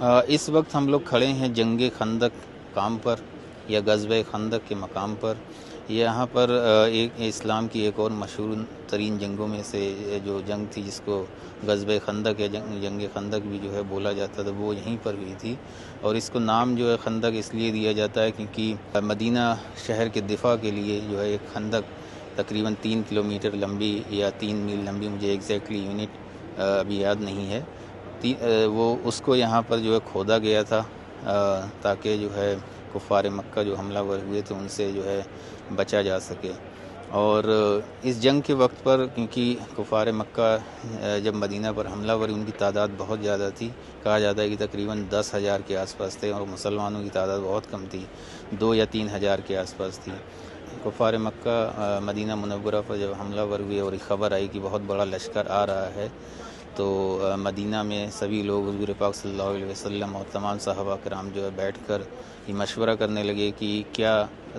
اس وقت ہم لوگ کھڑے ہیں جنگ خندق مقام پر یا غزوہ خندق کے مقام پر۔ یہاں پر ایک اسلام کی ایک اور مشہور ترین جنگوں میں سے جو جنگ تھی جس کو غزوہ خندق یا جنگ خندق بھی جو ہے بولا جاتا تھا، وہ یہیں پر ہوئی تھی۔ اور اس کو نام جو ہے خندق اس لیے دیا جاتا ہے کیونکہ مدینہ شہر کے دفاع کے لیے جو ہے ایک خندق تقریباً 3 کلومیٹر لمبی یا 3 میل لمبی، مجھے ایگزیکٹلی یونٹ ابھی یاد نہیں ہے، وہ اس کو یہاں پر جو ہے کھودا گیا تھا تاکہ جو ہے کفار مکہ جو حملہ ور ہوئے تھے ان سے جو ہے بچا جا سکے۔ اور اس جنگ کے وقت پر کیونکہ کفار مکہ جب مدینہ پر حملہ ور ان کی تعداد بہت زیادہ تھی، کہا جاتا ہے کہ تقریباً 10,000 کے آس پاس تھے، اور مسلمانوں کی تعداد بہت کم تھی، 2 یا 3 ہزار کے آس پاس تھی۔ کفار مکہ مدینہ منورہ پر جب حملہ ور ہوئے اور خبر آئی کہ بہت بڑا لشکر آ رہا ہے، تو مدینہ میں سبھی لوگ حضور پاک صلی اللہ علیہ وسلم اور تمام صحابہ کرام جو ہے بیٹھ کر یہ مشورہ کرنے لگے کہ کیا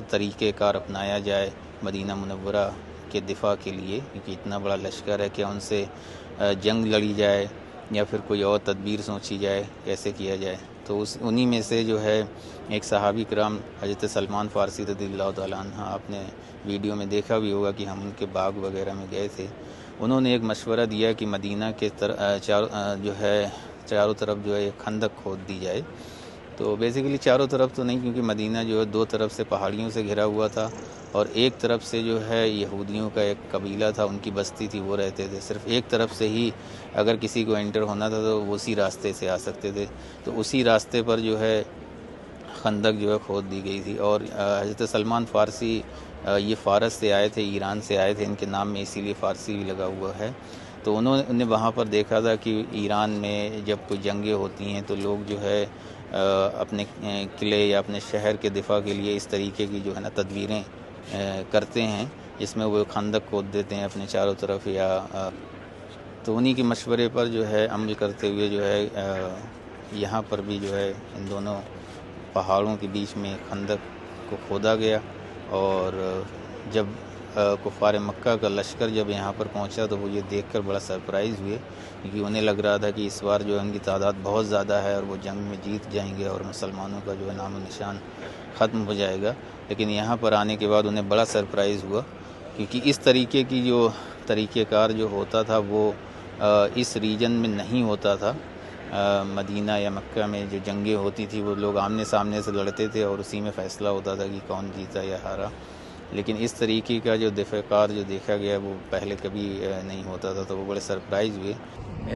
طریقہ کار اپنایا جائے مدینہ منورہ کے دفاع کے لیے، کیونکہ اتنا بڑا لشکر ہے، کیا ان سے جنگ لڑی جائے یا پھر کوئی اور تدبیر سوچی جائے، کیسے کیا جائے۔ تو انہی میں سے جو ہے ایک صحابی کرام حضرت سلمان فارسی رضی اللہ تعالیٰ عنہ، آپ نے ویڈیو میں دیکھا بھی ہوگا کہ ہم ان کے باغ وغیرہ میں گئے تھے، انہوں نے ایک مشورہ دیا کہ مدینہ کے چاروں طرف جو ہے ایک خندق کھود دی جائے۔ تو بیسیکلی چاروں طرف تو نہیں، کیونکہ مدینہ جو ہے 2 طرف سے پہاڑیوں سے گھرا ہوا تھا، اور ایک طرف سے جو ہے یہودیوں کا ایک قبیلہ تھا، ان کی بستی تھی، وہ رہتے تھے۔ صرف ایک طرف سے ہی اگر کسی کو انٹر ہونا تھا تو وہ اسی راستے سے آ سکتے تھے، تو اسی راستے پر جو ہے خندق جو ہے کھود دی گئی تھی۔ اور حضرت سلمان فارسی یہ فارس سے آئے تھے، ایران سے آئے تھے، ان کے نام میں اسی لیے فارسی بھی لگا ہوا ہے۔ تو انہوں نے وہاں پر دیکھا تھا کہ ایران میں جب کوئی جنگیں ہوتی ہیں تو لوگ جو ہے اپنے قلعے یا اپنے شہر کے دفاع کے لیے اس طریقے کی جو ہے نا تدبیریں کرتے ہیں، جس میں وہ خندق کھود دیتے ہیں اپنے چاروں طرف، یا تو انہی کے مشورے پر جو ہے عمل کرتے ہوئے جو ہے یہاں پر بھی جو ہے ان دونوں پہاڑوں کے بیچ میں خندق کو کھودا گیا۔ اور جب کفار مکہ کا لشکر جب یہاں پر پہنچا تو وہ یہ دیکھ کر بڑا سرپرائز ہوئے، کیونکہ انہیں لگ رہا تھا کہ اس بار جو ہے ان کی تعداد بہت زیادہ ہے اور وہ جنگ میں جیت جائیں گے اور مسلمانوں کا جو ہے نام و نشان ختم ہو جائے گا۔ لیکن یہاں پر آنے کے بعد انہیں بڑا سرپرائز ہوا، کیونکہ اس طریقے کی جو طریقہ کار جو ہوتا تھا وہ اس ریجن میں نہیں ہوتا تھا۔ مدینہ یا مکہ میں جو جنگیں ہوتی تھی وہ لوگ آمنے سامنے سے لڑتے تھے اور اسی میں فیصلہ ہوتا تھا کہ کون جیتا یا ہارا، لیکن اس طریقے کا جو دفاع کار جو دیکھا گیا وہ پہلے کبھی نہیں ہوتا تھا، تو وہ بڑے سرپرائز ہوئے۔